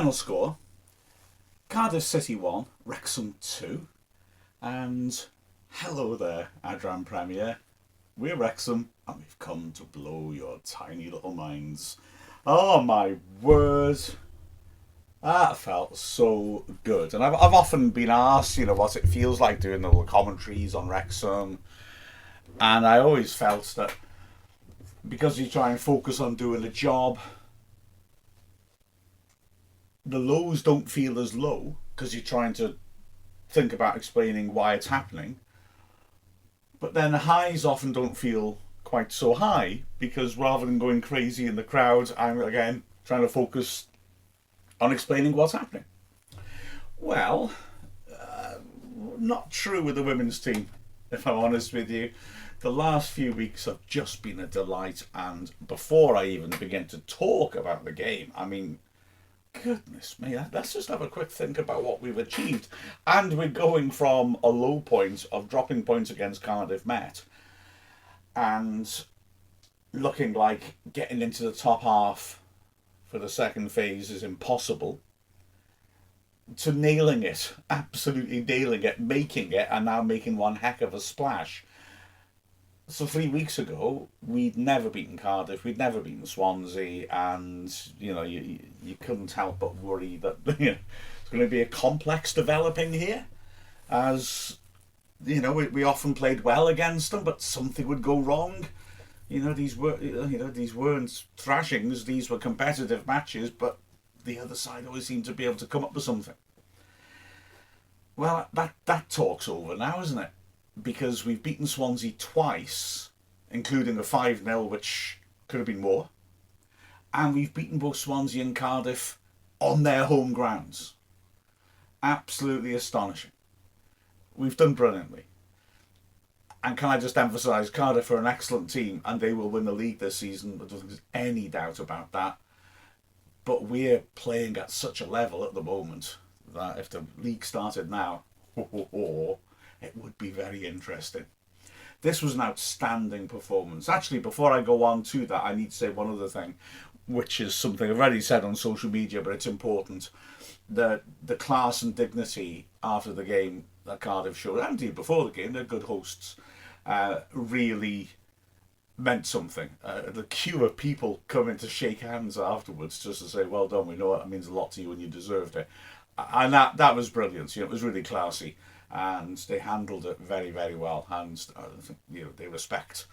final score, Cardiff City 1, Wrexham 2. And hello there, Adram Premier. We're Wrexham and we've come to blow your tiny little minds. Oh my word. That felt so good. And I've often been asked, what it feels like doing the little commentaries on Wrexham. And I always felt that because you try and focus on doing a job, the lows don't feel as low because you're trying to think about explaining why it's happening. But then the highs often don't feel quite so high because rather than going crazy in the crowd, I'm again trying to focus on explaining what's happening. Well, not true with the women's team, if I'm honest with you. The last few weeks have just been a delight, and before I even begin to talk about the game, I mean, goodness me, let's just have a quick think about what we've achieved. And we're going from a low point of dropping points against Cardiff Met and looking like getting into the top half for the second phase is impossible, to nailing it, absolutely nailing it, making it, and now making one heck of a splash. So 3 weeks ago, we'd never beaten Cardiff, we'd never beaten Swansea, and you couldn't help but worry that it's going to be a complex developing here, as we often played well against them, but something would go wrong. These weren't thrashings; these were competitive matches, but the other side always seemed to be able to come up with something. Well, that talk's over now, isn't it? Because we've beaten Swansea twice, including a 5-0, which could have been more. And we've beaten both Swansea and Cardiff on their home grounds. Absolutely astonishing. We've done brilliantly. And can I just emphasise, Cardiff are an excellent team and they will win the league this season. I don't think there's any doubt about that. But we're playing at such a level at the moment that if the league started now, it would be very interesting. This was an outstanding performance. Actually, before I go on to that, I need to say one other thing, which is something I've already said on social media, but it's important. The class and dignity after the game that Cardiff showed, and indeed before the game, they're good hosts, really meant something. The queue of people coming to shake hands afterwards just to say, well done, we know that means a lot to you and you deserved it. And that was brilliant. It was really classy. And they handled it very, very well. And they respect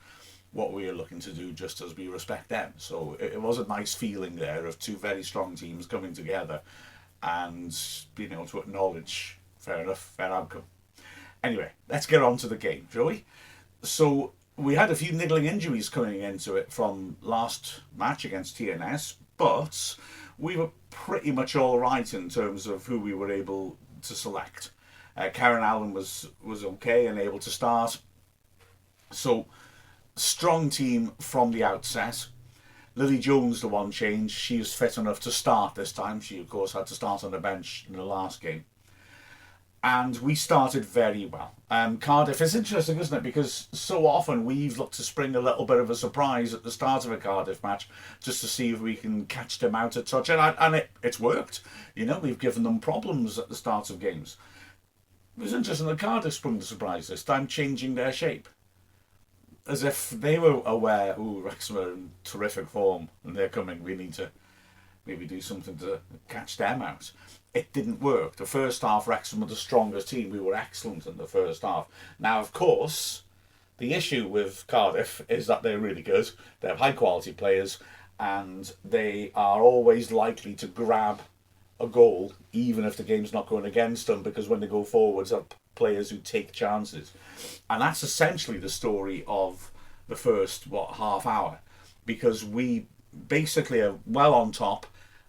what we are looking to do just as we respect them. So it was a nice feeling there of two very strong teams coming together and being able to acknowledge, fair enough, fair outcome. Anyway, let's get on to the game, shall we? So we had a few niggling injuries coming into it from last match against TNS, but we were pretty much all right in terms of who we were able to select. Karen Allen was okay and able to start. So, strong team from the outset. Lily Jones, the one change. She was fit enough to start this time. She, of course, had to start on the bench in the last game. And we started very well. Cardiff is interesting, isn't it? Because so often we've looked to spring a little bit of a surprise at the start of a Cardiff match just to see if we can catch them out a touch. And it's worked. We've given them problems at the start of games. It was interesting that Cardiff sprung the surprise this time, changing their shape. As if they were aware, Wrexham are in terrific form and they're coming, we need to maybe do something to catch them out. It didn't work. The first half, Wrexham were the strongest team. We were excellent in the first half. Now, of course, the issue with Cardiff is that they're really good. They have high quality players and they are always likely to grab a goal, even if the game's not going against them, because when they go forwards, are players who take chances. And that's essentially the story of the first, half hour, because we basically are well on top,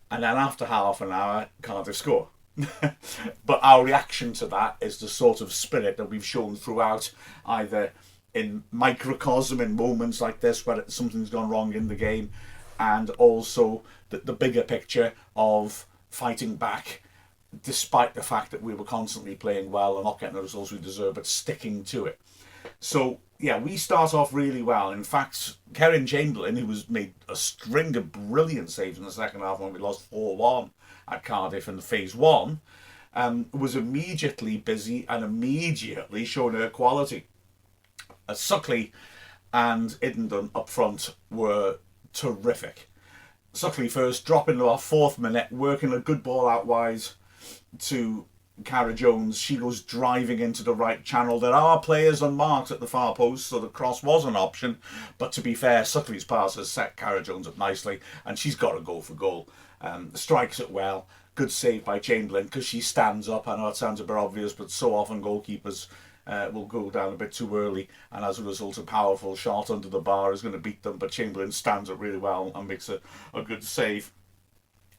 and then after half an hour, Cardiff score. But our reaction to that is the sort of spirit that we've shown throughout, either in microcosm, in moments like this where something's gone wrong in the game, and also the bigger picture of fighting back despite the fact that we were constantly playing well and not getting the results we deserve, but sticking to it. So yeah, we start off really well. In fact, Karen Chamberlain, who was made a string of brilliant saves in the second half when we lost 4-1 at Cardiff in the phase one, was immediately busy and immediately showing her quality. Suckley and Iddenden up front were terrific. Suckley first, dropping to our 4th minute, working a good ball out wide to Cara Jones. She goes driving into the right channel. There are players unmarked at the far post, so the cross was an option. But to be fair, Suckley's pass has set Cara Jones up nicely, and she's got to go for goal. Strikes it well. Good save by Chamberlain because she stands up. I know it sounds a bit obvious, but so often goalkeepers will go down a bit too early, and as a result, a powerful shot under the bar is going to beat them. But Chamberlain stands up really well and makes a good save.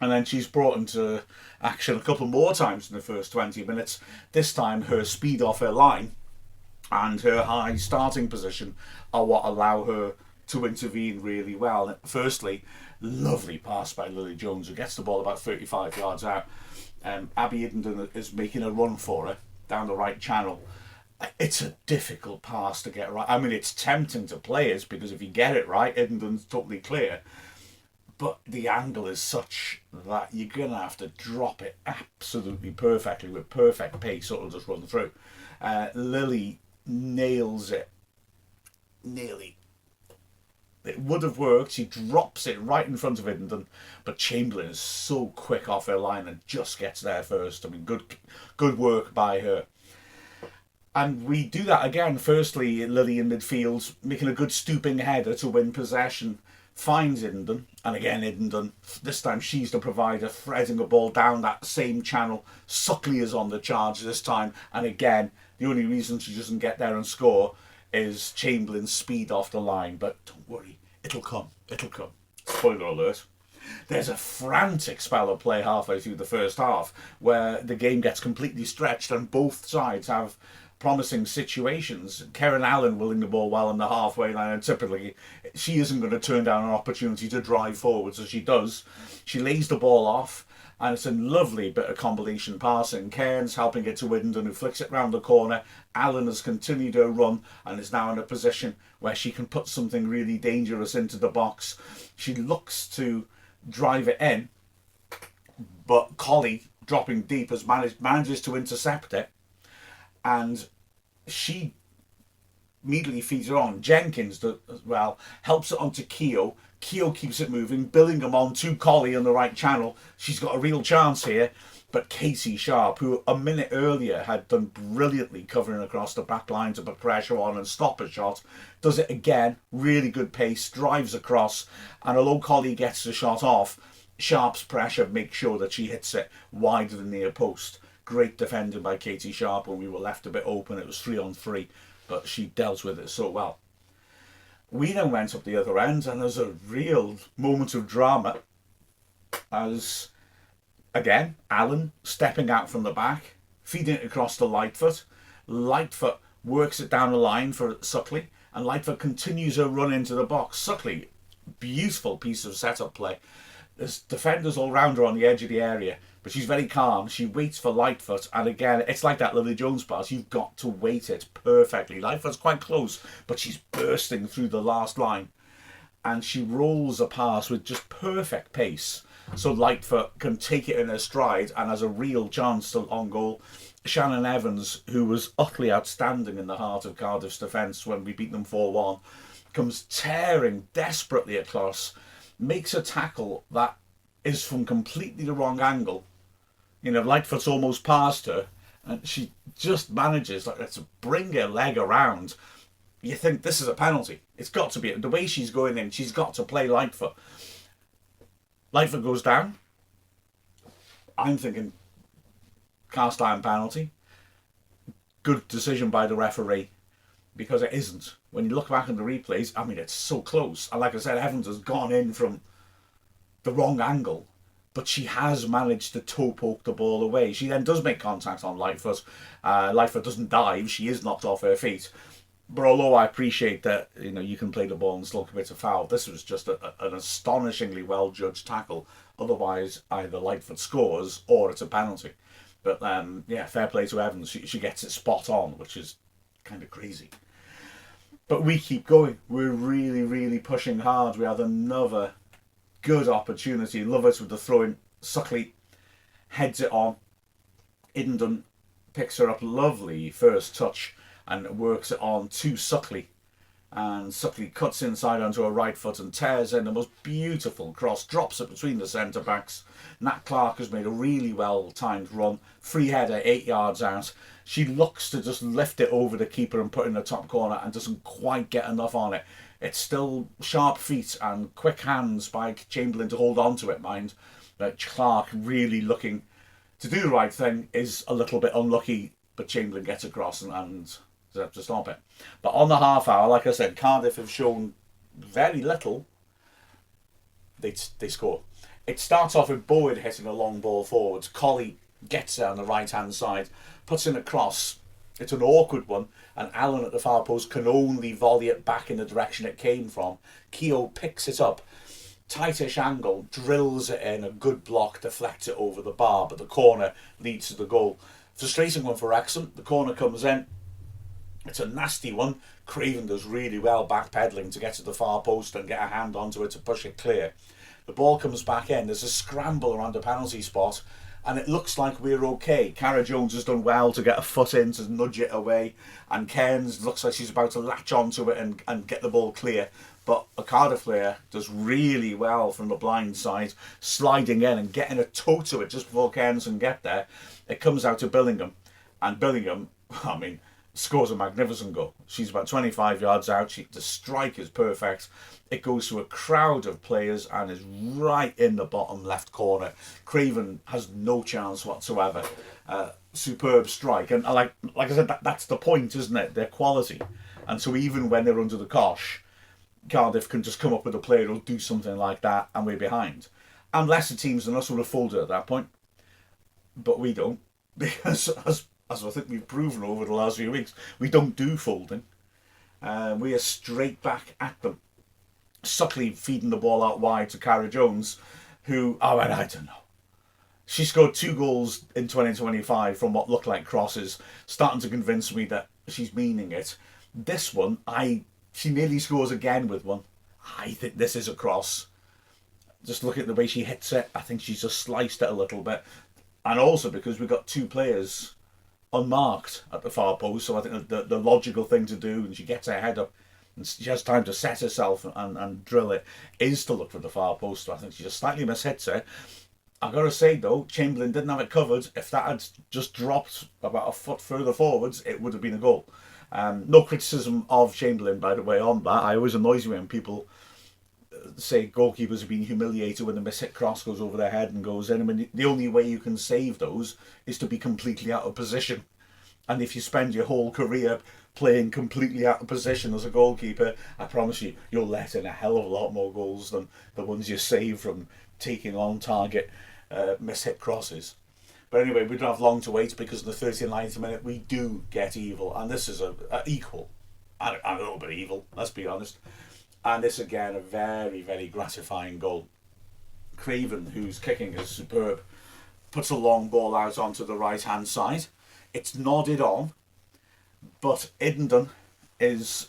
And then she's brought into action a couple more times in the first 20 minutes. This time, her speed off her line and her high starting position are what allow her to intervene really well. Firstly, lovely pass by Lily Jones, who gets the ball about 35 yards out. Abby Iddenden is making a run for her down the right channel. It's a difficult pass to get right. I mean, it's tempting to players because if you get it right, Iddenden's totally clear. But the angle is such that you're going to have to drop it absolutely perfectly with perfect pace, so it'll just run through. Lily nails it. Nearly. It would have worked. She drops it right in front of Iddenden, but Chamberlain is so quick off her line and just gets there first. I mean, good work by her. And we do that again. Firstly, Lily in midfield, making a good stooping header to win possession. Finds Iddenden, and again Iddenden, this time she's the provider, threading a ball down that same channel. Suckley is on the charge this time, and again, the only reason she doesn't get there and score is Chamberlain's speed off the line. But don't worry, it'll come. Spoiler alert. There's a frantic spell of play halfway through the first half where the game gets completely stretched and both sides have promising situations. Karen Allen willing the ball well on the halfway line, and typically she isn't going to turn down an opportunity to drive forward, so she does. She lays the ball off, and it's a lovely bit of combination passing. Cairns helping it to Widdenden, who flicks it round the corner. Allen has continued her run and is now in a position where she can put something really dangerous into the box. She looks to drive it in, but Collie, dropping deep, manages to intercept it, and she immediately feeds it on. Jenkins, as well, helps it onto Keogh. Keogh keeps it moving. Billingham on to Collie on the right channel. She's got a real chance here. But Casey Sharp, who a minute earlier had done brilliantly covering across the back line to put pressure on and stop a shot, does it again. Really good pace, drives across. And although Collie gets the shot off, Sharp's pressure makes sure that she hits it wider than the near post. Great defending by Katie Sharp when we were left a bit open. It was 3-on-3, but she dealt with it so well. We then went up the other end, and there's a real moment of drama as, again, Allen stepping out from the back, feeding it across to Lightfoot. Lightfoot works it down the line for Suckley, and Lightfoot continues her run into the box. Suckley, beautiful piece of setup play. There's defenders all round her on the edge of the area, but she's very calm. She waits for Lightfoot, and again, it's like that Lily Jones pass. You've got to wait it perfectly. Lightfoot's quite close, but she's bursting through the last line, and she rolls a pass with just perfect pace, so Lightfoot can take it in her stride and has a real chance to on goal. Shannon Evans, who was utterly outstanding in the heart of Cardiff's defence when we beat them 4-1, comes tearing desperately across, makes a tackle that is from completely the wrong angle. You know, Lightfoot's almost past her, and she just manages to bring her leg around. You think this is a penalty. It's got to be. The way she's going in, she's got to play Lightfoot. Lightfoot goes down. I'm thinking cast iron penalty. Good decision by the referee, because it isn't. When you look back at the replays, I mean, it's so close. And like I said, Evans has gone in from the wrong angle, but she has managed to toe poke the ball away. She then does make contact on Lightfoot. Lightfoot doesn't dive. She is knocked off her feet. But although I appreciate that, you know, you can play the ball and still commit a foul, this was just an astonishingly well-judged tackle. Otherwise, either Lightfoot scores or it's a penalty. But yeah, fair play to Evans. She gets it spot on, which is kind of crazy. But we keep going. We're really, really pushing hard. We had another good opportunity. Lovers with the throw-in. Suckley heads it on. Idendon picks her up, lovely first touch, and works it on to Suckley. And Suckley cuts inside onto her right foot and tears in the most beautiful cross, drops it between the centre backs. Nat Clark has made a really well timed run, free header 8 yards out. She looks to just lift it over the keeper and put it in the top corner and doesn't quite get enough on it. It's still sharp feet and quick hands by Chamberlain to hold on to it, mind. But Clark really looking to do the right thing is a little bit unlucky, but Chamberlain gets across and to stop it. But on the half hour, like I said, Cardiff have shown very little. They score. It starts off with Boyd hitting a long ball forwards. Colley gets there on the right hand side, puts in a cross. It's an awkward one, and Allen at the far post can only volley it back in the direction it came from. Keogh picks it up, tightish angle, drills it in, a good block, deflects it over the bar, but the corner leads to the goal. Frustrating one for Wrexham. The corner comes in. It's a nasty one. Craven does really well backpedaling to get to the far post and get a hand onto it to push it clear. The ball comes back in. There's a scramble around the penalty spot, and it looks like we're okay. Cara Jones has done well to get a foot in to nudge it away, and Cairns looks like she's about to latch onto it and get the ball clear. But a Cardiff player does really well from the blind side, sliding in and getting a toe to it just before Cairns can get there. It comes out to Billingham, and Billingham, I mean, scores a magnificent goal. She's about 25 yards out. The strike is perfect. It goes to a crowd of players and is right in the bottom left corner. Craven has no chance whatsoever. Superb strike. And like I said, that's the point, isn't it? Their quality. And so even when they're under the cosh, Cardiff can just come up with a player who'll do something like that and we're behind. And lesser teams than us would have folded at that point. But we don't. Because as I think we've proven over the last few weeks, we don't do folding. We are straight back at them. Suckley feeding the ball out wide to Cara Jones, who, I don't know. She scored 2 goals in 2025 from what looked like crosses, starting to convince me that she's meaning it. This one, she nearly scores again with one. I think this is a cross. Just look at the way she hits it. I think she's just sliced it a little bit. And also because we've got 2 players unmarked at the far post, so I think the logical thing to do, and she gets her head up and she has time to set herself and drill it, is to look for the far post. So I think she just slightly mishits it. I've got to say though, Chamberlain didn't have it covered. If that had just dropped about a foot further forwards, it would have been a goal. No criticism of Chamberlain, by the way, on that. I always annoys me when people say goalkeepers have been humiliated when the mishit cross goes over their head and goes in. I mean, the only way you can save those is to be completely out of position. And if you spend your whole career playing completely out of position as a goalkeeper, I promise you, you'll let in a hell of a lot more goals than the ones you save from taking on target mishit crosses. But anyway, we don't have long to wait because in the 39th minute we do get evil, and this is a equal, and a little bit evil, let's be honest. And this again, a very, very gratifying goal. Craven, whose kicking is superb, puts a long ball out onto the right hand side. It's nodded on, but Idendon is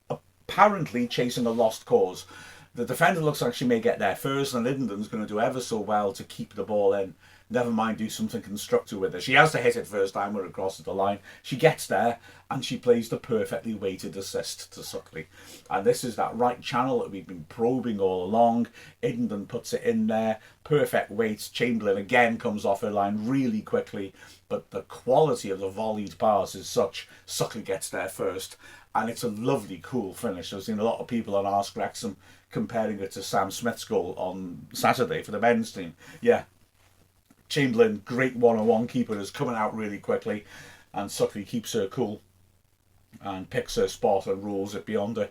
apparently chasing a lost cause. The defender looks like she may get there first, and Idendon's going to do ever so well to keep the ball in. Never mind do something constructive with it. She has to hit it first time when it crosses the line. She gets there and she plays the perfectly weighted assist to Suckley. And this is that right channel that we've been probing all along. Idendon puts it in there. Perfect weight. Chamberlain again comes off her line really quickly. But the quality of the volleyed pass is such. Suckley gets there first. And it's a lovely, cool finish. I've seen a lot of people on Ask Wrexham comparing it to Sam Smith's goal on Saturday for the men's team. Yeah. Chamberlain, great one-on-one keeper, is coming out really quickly, and Suckley keeps her cool and picks her spot and rolls it beyond her.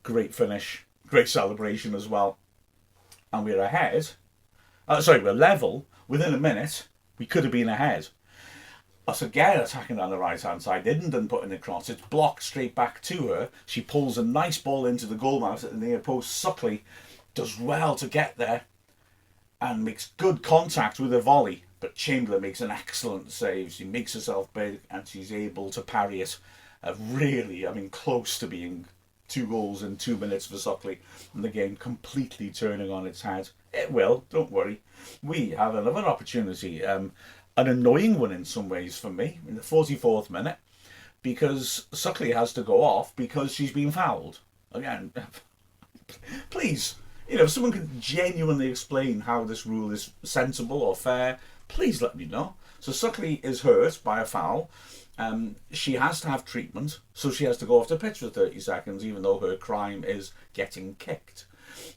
Great finish, great celebration as well. And we're ahead. We're level. Within a minute, we could have been ahead. Us again attacking down the right-hand side. Idendon putting it across. It's blocked straight back to her. She pulls a nice ball into the goal mouth at the near post. Suckley does well to get there and makes good contact with a volley, but Chamberlain makes an excellent save. She makes herself big and she's able to parry it Really, I mean, close to being 2 goals in 2 minutes for Suckley, and the game completely turning on its head. It will, don't worry. We have another opportunity, an annoying one in some ways for me, in the 44th minute, because Suckley has to go off because she's been fouled. Again, please, if someone can genuinely explain how this rule is sensible or fair, please let me know. So Suckley is hurt by a foul. She has to have treatment, so she has to go off the pitch for 30 seconds, even though her crime is getting kicked.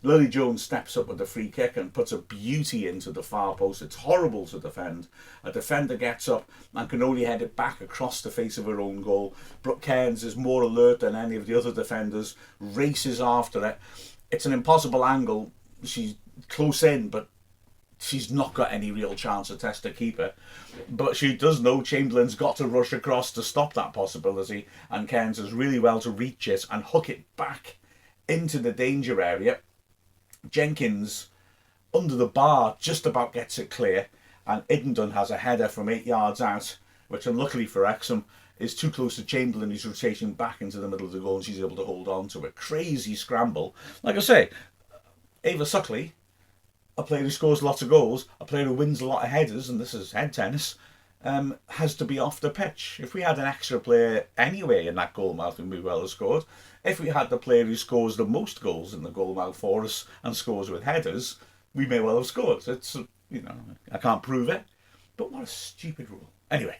Lily Jones steps up with the free kick and puts a beauty into the far post. It's horrible to defend. A defender gets up and can only head it back across the face of her own goal. Brooke Cairns is more alert than any of the other defenders, races after it. It's an impossible angle. She's close in, but she's not got any real chance to test her keeper. But she does know Chamberlain's got to rush across to stop that possibility, and Cairns does really well to reach it and hook it back into the danger area. Jenkins, under the bar, just about gets it clear, and Iddenden has a header from 8 yards out, which unluckily for Wrexham is too close to Chamberlain, who's rotating back into the middle of the goal, and she's able to hold on to it. Crazy scramble. Like I say, Ava Suckley, a player who scores lots of goals, a player who wins a lot of headers, and this is head tennis, has to be off the pitch. If we had an extra player anyway in that goal mouth, we may well have scored. If we had the player who scores the most goals in the goal mouth for us and scores with headers, we may well have scored. It's, I can't prove it, but what a stupid rule. Anyway,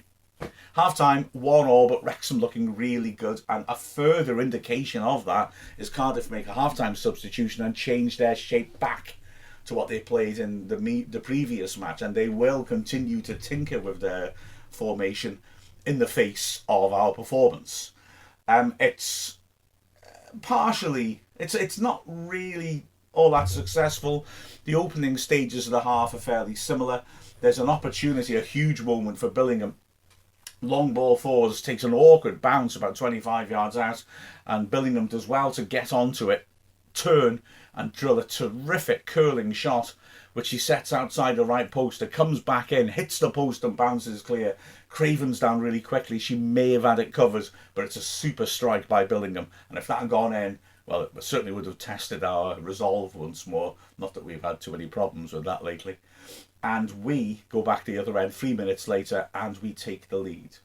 half time, 1-1, but Wrexham looking really good, and a further indication of that is Cardiff make a half time substitution and change their shape back to what they played in the previous match, and they will continue to tinker with their formation in the face of our performance. It's partially, it's not really all that successful. The opening stages of the half are fairly similar. There's an opportunity, a huge moment for Billingham. Long ball forwards, takes an awkward bounce about 25 yards out, and Billingham does well to get onto it, turn and drill a terrific curling shot, which he sets outside the right post. It comes back in, hits the post and bounces clear. Craven's down really quickly. She may have had it covered, but it's a super strike by Billingham. And if that had gone in, well, it certainly would have tested our resolve once more. Not that we've had too many problems with that lately. And we go back the other end 3 minutes later and we take the lead.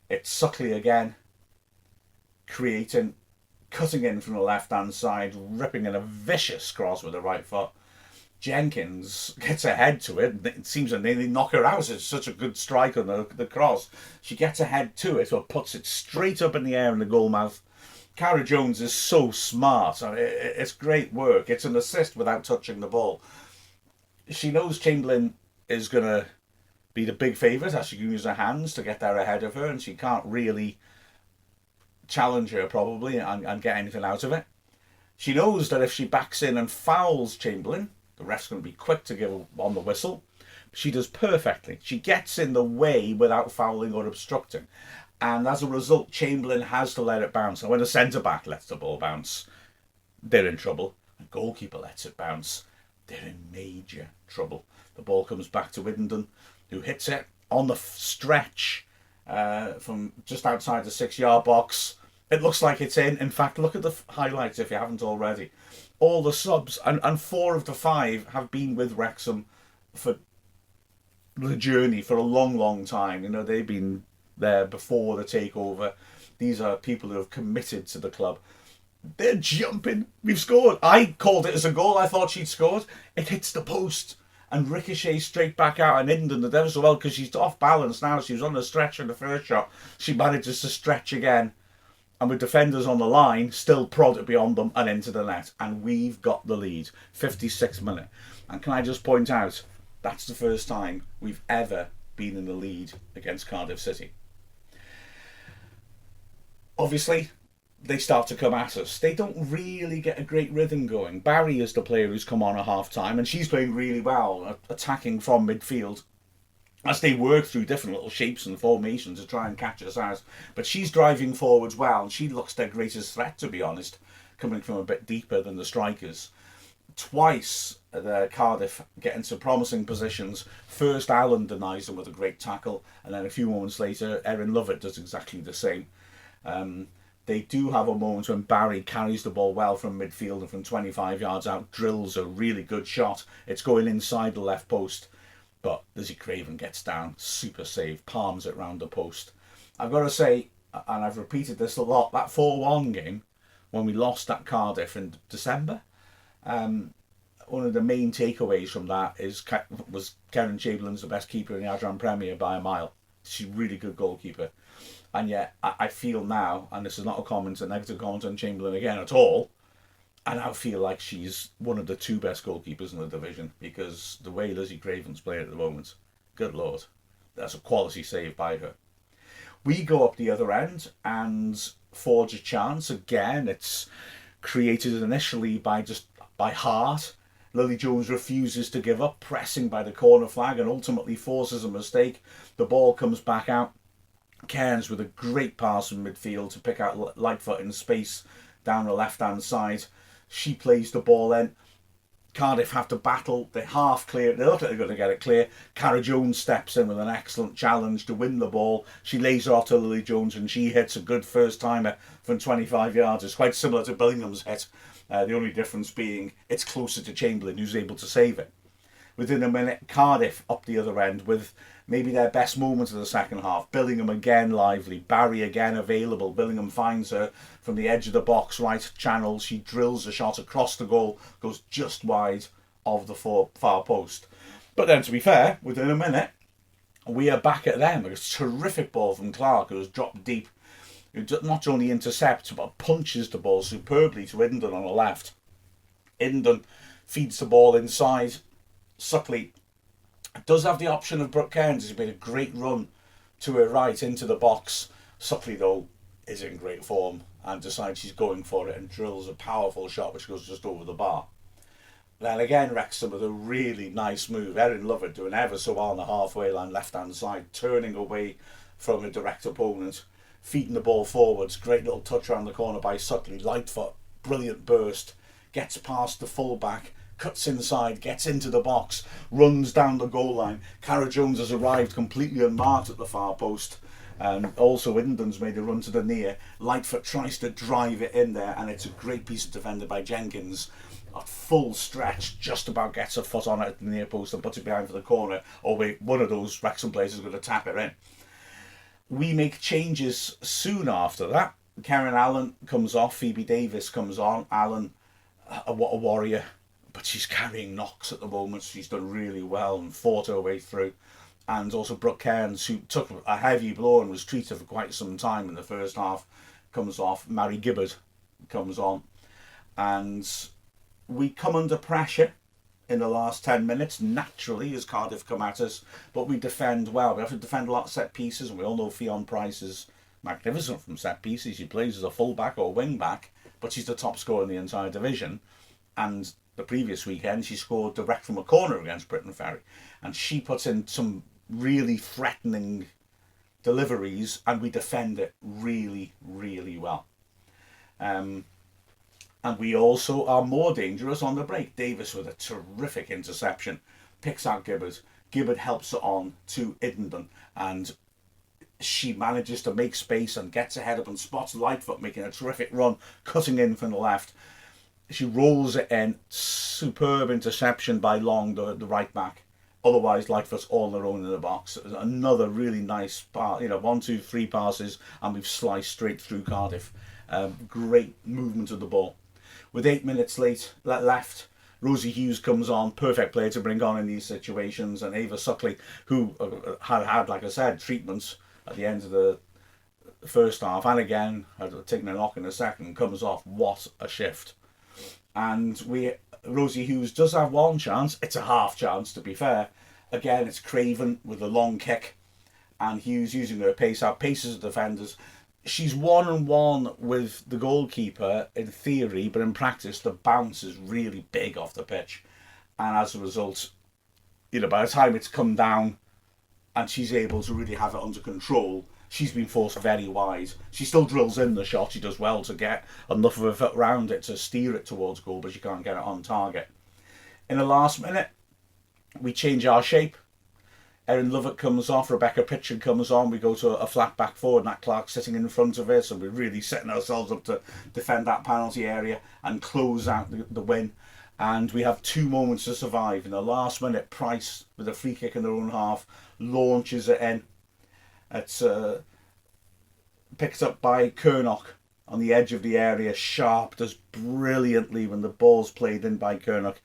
It's Suckley again, cutting in from the left-hand side, ripping in a vicious cross with the right foot. Jenkins gets ahead to it. It seems to nearly knock her out. It's such a good strike on the cross. She gets ahead to it, or puts it straight up in the air in the goal mouth. Cara Jones is so smart. I mean, it's great work. It's an assist without touching the ball. She knows Chamberlain is going to be the big favourite, as she can use her hands to get there ahead of her, and she can't really challenge her probably and get anything out of it. She knows that if she backs in and fouls Chamberlain, the ref's going to be quick to give on the whistle. She does perfectly. She gets in the way without fouling or obstructing. And as a result, Chamberlain has to let it bounce. And when the centre-back lets the ball bounce, they're in trouble. And goalkeeper lets it bounce, they're in major trouble. The ball comes back to Iddenden, who hits it on the stretch from just outside the 6-yard box. It looks like it's in. In fact, look at the highlights if you haven't already. All the subs, and 4 of the 5 have been with Wrexham for the journey for a long, long time. You know, they've been there before the takeover. These are people who have committed to the club. They're jumping. We've scored. I called it as a goal. I thought she'd scored. It hits the post and ricochets straight back out, and Iddenden did ever so well because she's off balance now. She was on the stretch in the first shot. She manages to stretch again, and with defenders on the line, still prod it beyond them and into the net. And we've got the lead. 56th minute. And can I just point out, that's the first time we've ever been in the lead against Cardiff City. Obviously, they start to come at us. They don't really get a great rhythm going. Barry is the player who's come on at half-time, and she's playing really well, attacking from midfield as they work through different little shapes and formations to try and catch us out. But she's driving forwards well, and she looks their greatest threat, to be honest, coming from a bit deeper than the strikers. Twice, Cardiff get into promising positions. First, Allen denies them with a great tackle, and then a few moments later, Erin Lovett does exactly the same. They do have a moment when Barry carries the ball well from midfield and from 25 yards out, drills a really good shot. It's going inside the left post, but Lizzie Craven gets down, super save, palms it round the post. I've got to say, and I've repeated this a lot, that 4-1 game, when we lost at Cardiff in December, one of the main takeaways from that was Karen Chamberlain's the best keeper in the Adran Premier by a mile. She's a really good goalkeeper. And yet, I feel now, and this is not a negative comment on Chamberlain again at all, I now feel like she's one of the 2 best goalkeepers in the division, because the way Lizzie Craven's playing at the moment, good lord, that's a quality save by her. We go up the other end and forge a chance. Again, it's created initially by Hart. Lily Jones refuses to give up, pressing by the corner flag, and ultimately forces a mistake. The ball comes back out. Cairns with a great pass from midfield to pick out Lightfoot in space down the left-hand side. She plays the ball in. Cardiff have to battle. They half clear. They look like they're going to get it clear. Cara Jones steps in with an excellent challenge to win the ball. She lays her off to Lily Jones and she hits a good first-timer from 25 yards. It's quite similar to Billingham's hit. The only difference being it's closer to Chamberlain, who's able to save it. Within a minute, Cardiff up the other end with maybe their best moments of the second half. Billingham again lively, Barry again available. Billingham finds her from the edge of the box, right channel. She drills a shot across the goal, goes just wide of the far post. But then, to be fair, within a minute, we are back at them. A terrific ball from Clark, who has dropped deep. Who not only intercepts, but punches the ball superbly to Indon on the left. Indon feeds the ball inside. Suckley does have the option of Brooke Cairns. He's made a great run to her right into the box. Suckley, though, is in great form and decides she's going for it and drills a powerful shot which goes just over the bar. Then again, Wrexham with a really nice move. Erin Lovett doing ever so well on the halfway line, left-hand side, turning away from a direct opponent, feeding the ball forwards. Great little touch around the corner by Suckley. Lightfoot, brilliant burst, gets past the full-back, cuts inside, gets into the box, runs down the goal line. Cara Jones has arrived completely unmarked at the far post. Also, Indon's made a run to the near. Lightfoot tries to drive it in there, and it's a great piece of defended by Jenkins. At full stretch, just about gets a foot on it at the near post and puts it behind for the corner. Or wait, one of those Wrexham players is going to tap it in. We make changes soon after that. Karen Allen comes off, Phoebe Davis comes on. Allen, what a warrior. But she's carrying knocks at the moment. She's done really well and fought her way through. And also Brooke Cairns, who took a heavy blow and was treated for quite some time in the first half, comes off. Mary Gibbard comes on. And we come under pressure in the last 10 minutes, naturally, as Cardiff come at us. But we defend well. We have to defend a lot of set pieces, and we all know Fionn Price is magnificent from set pieces. She plays as a full-back or wing-back, but she's the top scorer in the entire division. And the previous weekend, she scored direct from a corner against Britain Ferry. And she puts in some really threatening deliveries, and we defend it really, really well. And we also are more dangerous on the break. Davis with a terrific interception, picks out Gibbard. Gibbard helps it on to Iddenden, and she manages to make space and gets ahead up and spots Lightfoot making a terrific run, cutting in from the left. She rolls it in, superb interception by Long, the right back. Otherwise, Lightfoot's all on their own in the box. Another really nice pass, 1, 2, 3 passes, and we've sliced straight through Cardiff. Great movement of the ball. With 8 minutes left, Rosie Hughes comes on, perfect player to bring on in these situations, and Ava Suckley, who had, like I said, treatments at the end of the first half, and again, had taken a knock in the second, comes off. What a shift. And Rosie Hughes does have one chance. It's a half chance, to be fair. Again, it's Craven with a long kick, and Hughes using her pace outpaces the defenders. She's 1-on-1 with the goalkeeper in theory, but in practice the bounce is really big off the pitch, and as a result, by the time it's come down and she's able to really have it under control, she's been forced very wide. She still drills in the shot. She does well to get enough of a foot round it to steer it towards goal, but she can't get it on target. In the last minute, we change our shape. Erin Lovett comes off, Rebecca Pritchard comes on, we go to a flat back forward, Nat Clark sitting in front of it, so we're really setting ourselves up to defend that penalty area and close out the win. And we have 2 moments to survive. In the last minute, Price, with a free kick in their own half, launches it in. It's picked up by Kernock on the edge of the area. Sharp does brilliantly when the ball's played in by Kernock.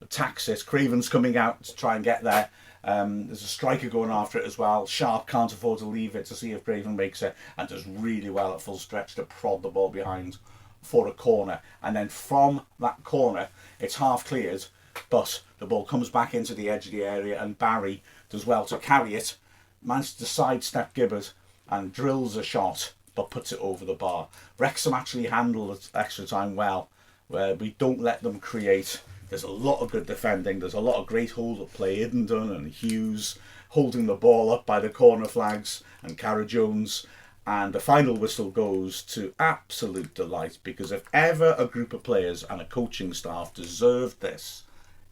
Attacks it. Craven's coming out to try and get there. There's a striker going after it as well. Sharp can't afford to leave it to see if Craven makes it, and does really well at full stretch to prod the ball behind for a corner. And then from that corner, it's half cleared, but the ball comes back into the edge of the area, and Barry does well to carry it, manages to sidestep Gibbard and drills a shot, but puts it over the bar. Wrexham actually handle extra time well, where we don't let them create. There's a lot of good defending. There's a lot of great hold-up play. Iddenden and Hughes holding the ball up by the corner flags, and Cara Jones. And the final whistle goes to absolute delight, because if ever a group of players and a coaching staff deserved this,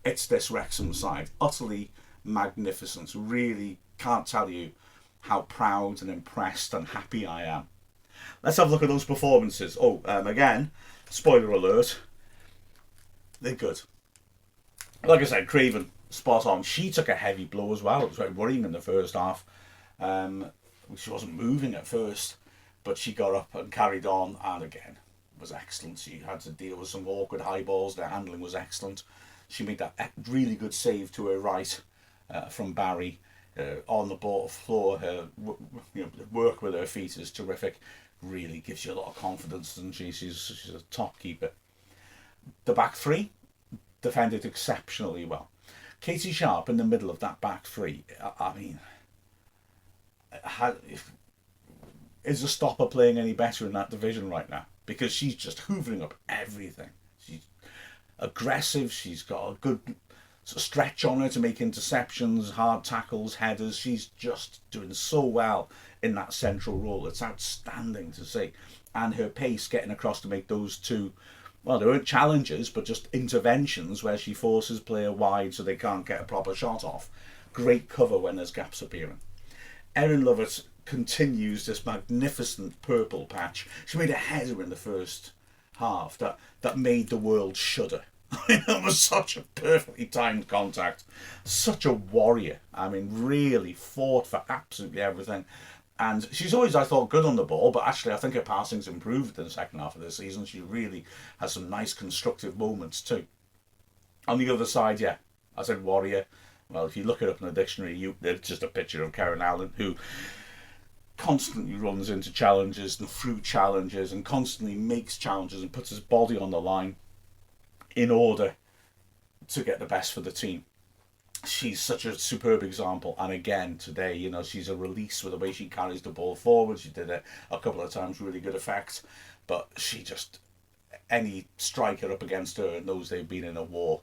it's this Wrexham side. Utterly magnificent. Really can't tell you how proud and impressed and happy I am. Let's have a look at those performances. Again, spoiler alert, they're good. Like I said, Craven, spot on. She took a heavy blow as well. It was very worrying in the first half. She wasn't moving at first, but she got up and carried on, and again, was excellent. She had to deal with some awkward high balls. Their handling was excellent. She made that really good save to her right from Barry on the ball floor. Her work with her feet is terrific. Really gives you a lot of confidence, and she's a top keeper. The back three defended exceptionally well. Katie Sharp in the middle of that back three. I mean, is a stopper playing any better in that division right now? Because she's just hoovering up everything. She's aggressive. She's got a good sort of stretch on her to make interceptions, hard tackles, headers. She's just doing so well in that central role. It's outstanding to see. And her pace getting across to make those two, well, they weren't challenges, but just interventions where she forces player wide so they can't get a proper shot off. Great cover when there's gaps appearing. Erin Lovett continues this magnificent purple patch. She made a header in the first half that made the world shudder. It was such a perfectly timed contact. Such a warrior. I mean, really fought for absolutely everything. And she's always, I thought, good on the ball, but actually I think her passing's improved in the second half of the season. She really has some nice constructive moments too. On the other side, yeah, I said warrior. Well, if you look it up in the dictionary, it's just a picture of Karen Allen, who constantly runs into challenges and through challenges and constantly makes challenges and puts his body on the line in order to get the best for the team. She's such a superb example, and again today, she's a release with the way she carries the ball forward. She did it a couple of times, really good effect, but she just, any striker up against her knows they've been in a war.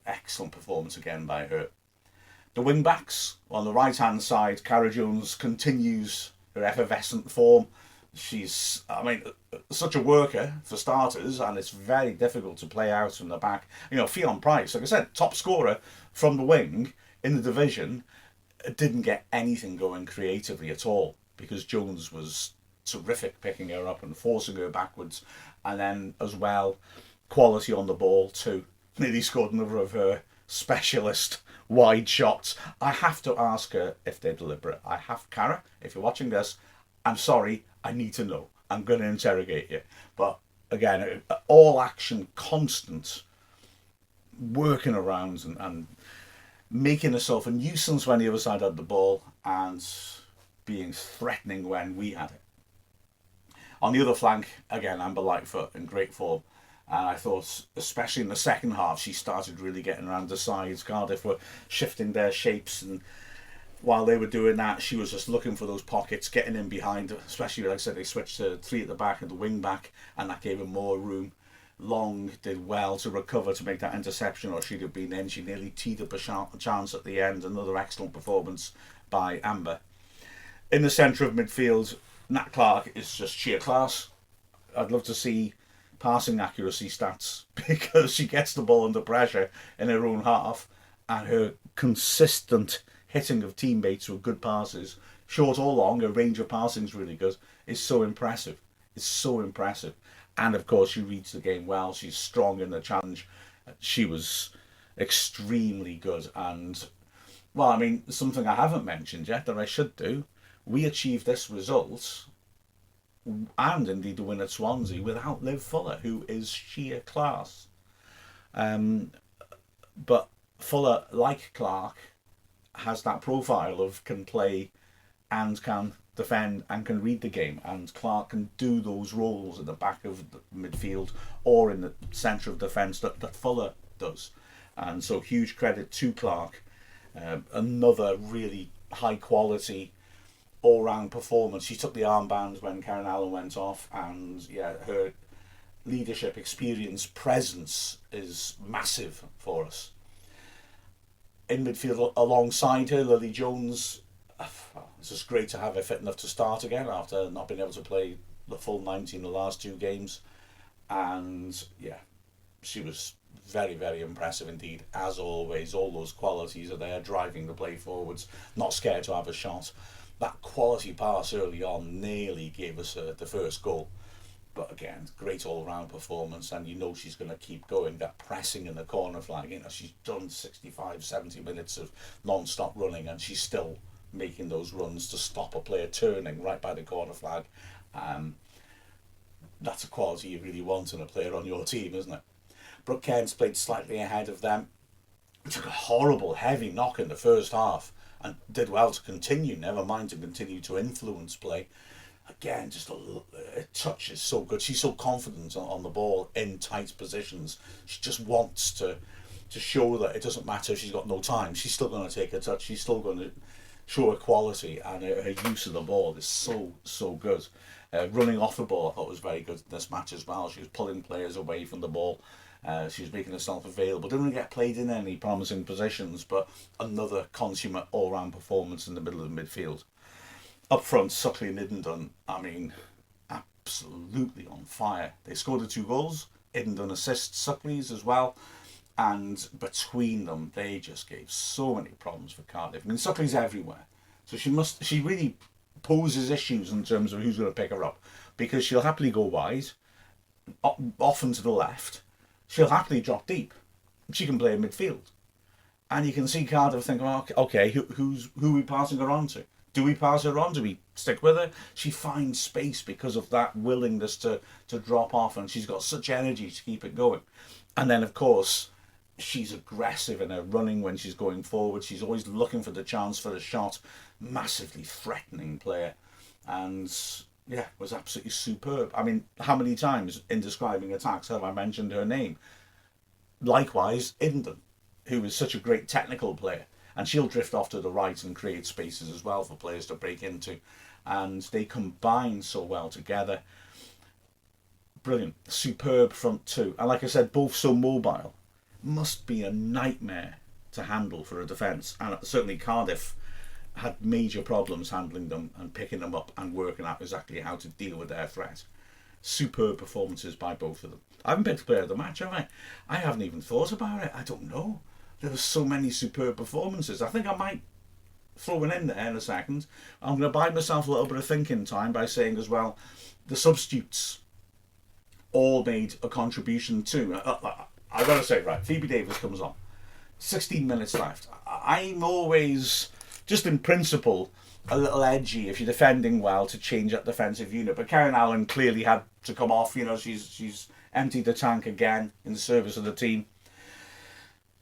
Excellent performance again by her. The wing backs on the right hand side, Cara Jones continues her effervescent form. She's, such a worker for starters, and it's very difficult to play out from the back. Fionn Price, like I said, top scorer from the wing in the division, didn't get anything going creatively at all, because Jones was terrific picking her up and forcing her backwards, and then as well, quality on the ball too. Nearly scored another of her specialist wide shots. I have to ask her if they're deliberate. Cara, if you're watching this, I'm sorry, I need to know. I'm going to interrogate you. But again, all action, constant, working around and making herself a nuisance when the other side had the ball and being threatening when we had it. On the other flank, again, Amber Lightfoot in great form. And I thought, especially in the second half, she started really getting around the sides. Cardiff were shifting their shapes, and while they were doing that, she was just looking for those pockets, getting in behind, especially, like I said, they switched to 3 at the back and the wing back, and that gave them more room. Long did well to recover to make that interception, or she'd have been in. She nearly teed up a chance at the end. Another excellent performance by Amber. In the centre of midfield, Nat Clark is just sheer class. I'd love to see passing accuracy stats, because she gets the ball under pressure in her own half, and her consistent hitting of teammates with good passes, short or long, her range of passing is really good. It's so impressive. It's so impressive. And of course, she reads the game well. She's strong in the challenge. She was extremely good. And, well, I mean, something I haven't mentioned yet that I should do. We achieved this result and indeed the win at Swansea without Liv Fuller, who is sheer class. But Fuller, like Clark, has that profile of can play and can defend and can read the game, and Clark can do those roles in the back of the midfield or in the centre of defence that Fuller does. And so huge credit to Clark. Another really high quality all-round performance. She took the armband when Karen Allen went off, and yeah, her leadership experience, presence is massive for us. In midfield alongside her, Lily Jones. It's just great to have her fit enough to start again after not being able to play the full 90 in the last two games. And yeah, she was very, very impressive indeed. As always, all those qualities are there, driving the play forwards, not scared to have a shot. That quality pass early on nearly gave us the first goal. But again, great all-round performance, and you know she's going to keep going. That pressing in the corner flag, you know, she's done 65, 70 minutes of non-stop running, and she's still making those runs to stop a player turning right by the corner flag. That's a quality you really want in a player on your team, isn't it? Brooke Cairns played slightly ahead of them. Took a horrible, heavy knock in the first half and did well to continue, never mind to continue to influence play. Again, just a touch is so good. She's so confident on the ball in tight positions. She just wants to show that it doesn't matter if she's got no time. She's still going to take a touch. She's still going to show her quality, and her use of the ball is so good. Running off the ball, I thought was very good in this match as well. She was pulling players away from the ball. She was making herself available. Didn't really get played in any promising positions, but another consummate all-round performance in the middle of the midfield. Up front, Suckley and Iddendon, I mean, absolutely on fire. They scored the 2 goals. Iddendon assists Suckley's as well. And between them, they just gave so many problems for Cardiff. I mean, Suckley's everywhere. So she really poses issues in terms of who's going to pick her up. Because she'll happily go wide, often to the left. She'll happily drop deep. She can play in midfield. And you can see Cardiff thinking, okay, who are we passing her on to? Do we pass her on? Do we stick with her? She finds space because of that willingness to drop off, and she's got such energy to keep it going. And then, of course, she's aggressive in her running when she's going forward. She's always looking for the chance for a shot. Massively threatening player. And yeah, was absolutely superb. I mean, how many times in describing attacks have I mentioned her name? Likewise, Iddendon, who is such a great technical player. And she'll drift off to the right and create spaces as well for players to break into. And they combine so well together. Brilliant. Superb front two. And like I said, both so mobile. Must be a nightmare to handle for a defence. And certainly Cardiff had major problems handling them and picking them up and working out exactly how to deal with their threat. Superb performances by both of them. I haven't picked player of the match, have I? I haven't even thought about it. I don't know. There were so many superb performances. I think I might throw one in there in a second. I'm going to buy myself a little bit of thinking time by saying as well, the substitutes all made a contribution too. I've got to say, right, Phoebe Davis comes on. 16 minutes left. I'm always, just in principle, a little edgy if you're defending well to change that defensive unit. But Karen Allen clearly had to come off. You know, she's emptied the tank again in the service of the team.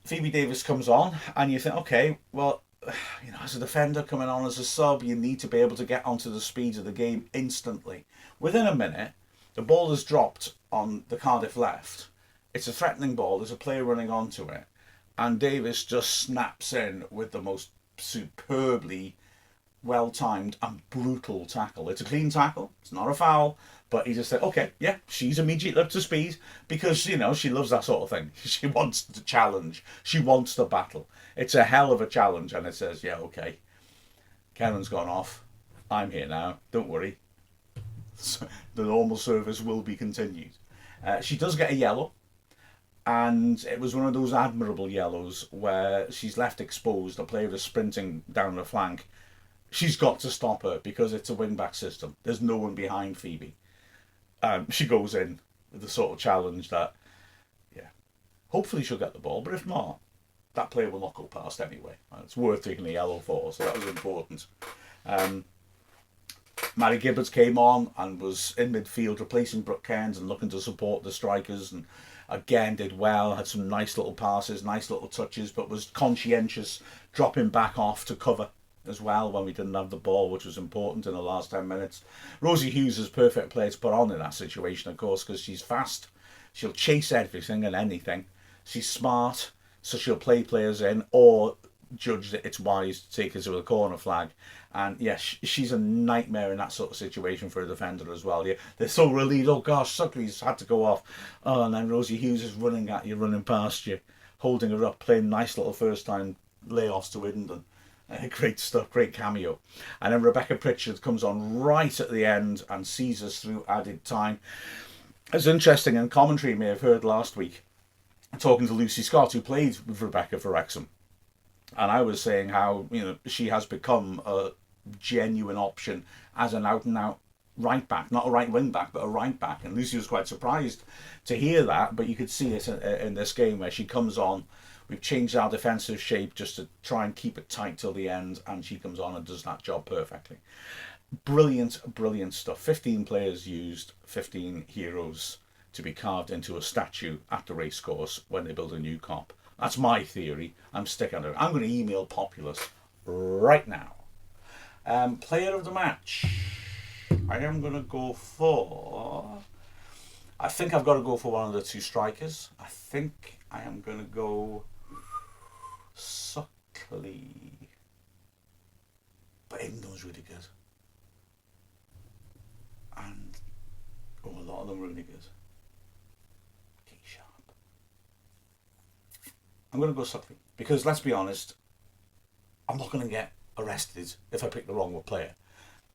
Phoebe Davis comes on, and you think, okay, well, you know, as a defender coming on as a sub, you need to be able to get onto the speed of the game instantly. Within a minute, the ball is dropped on the Cardiff left. It's a threatening ball. There's a player running onto it, and Davis just snaps in with the most superbly well-timed and brutal tackle. It's a clean tackle. It's not a foul. But he just said, okay, yeah, she's immediately up to speed because, you know, she loves that sort of thing. She wants to challenge. She wants to battle. It's a hell of a challenge. And it says, yeah, okay, Karen's gone off. I'm here now. Don't worry. So the normal service will be continued. She does get a yellow. And it was one of those admirable yellows where she's left exposed. The player is sprinting down the flank. She's got to stop her because it's a wing-back system. There's no one behind Phoebe. She goes in with the sort of challenge that, yeah, hopefully she'll get the ball, but if not, that player will not go past anyway. It's worth taking a yellow for, so that was important. Mary Gibbons came on and was in midfield replacing Brooke Cairns and looking to support the strikers, and again did well, had some nice little passes, nice little touches, but was conscientious dropping back off to cover as well when we didn't have the ball, which was important in the last 10 minutes. Rosie Hughes is perfect player to put on in that situation, of course, because she's fast, she'll chase everything and anything, she's smart, so she'll play players in or judge that it's wise to take her to a corner flag. And yes, she's a nightmare in that sort of situation for a defender as well. Yeah, they're so relieved. Oh gosh, Suckley's had to go off. Oh, and then Rosie Hughes is running at you, running past you, holding her up, playing nice little first time layoffs to Widdenden. Great stuff, great cameo. And then Rebecca Pritchard comes on right at the end and sees us through added time. It's interesting, and commentary you may have heard last week, talking to Lucy Scott, who played with Rebecca for Wrexham. And I was saying how, she has become a genuine option as an out and out right back, not a right wing back, but a right back. And Lucy was quite surprised to hear that, but you could see it in this game where she comes on. We've changed our defensive shape just to try and keep it tight till the end, and she comes on and does that job perfectly. Brilliant, brilliant stuff. 15 players used, 15 heroes to be carved into a statue at the racecourse when they build a new cop. That's my theory. I'm sticking to it. I'm going to email Populous right now. Player of the match. I am going to go for... I think I've got to go for one of the two strikers. I think I am going to go Suckley. But England's really good. And a lot of them really good. I'm going to go Suckley because, let's be honest, I'm not going to get arrested if I pick the wrong player.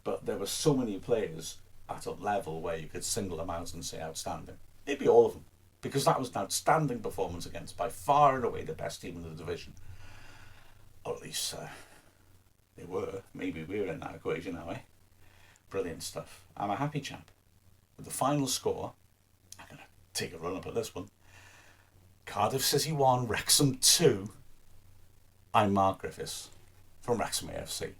But there were so many players at a level where you could single them out and say outstanding. Maybe all of them, because that was an outstanding performance against by far and away the best team in the division. Or at least they were. Maybe we're in that equation now, eh? Brilliant stuff. I'm a happy chap. With the final score, I'm going to take a run up at this one. Cardiff City 1, Wrexham 2. I'm Mark Griffiths from Wrexham AFC.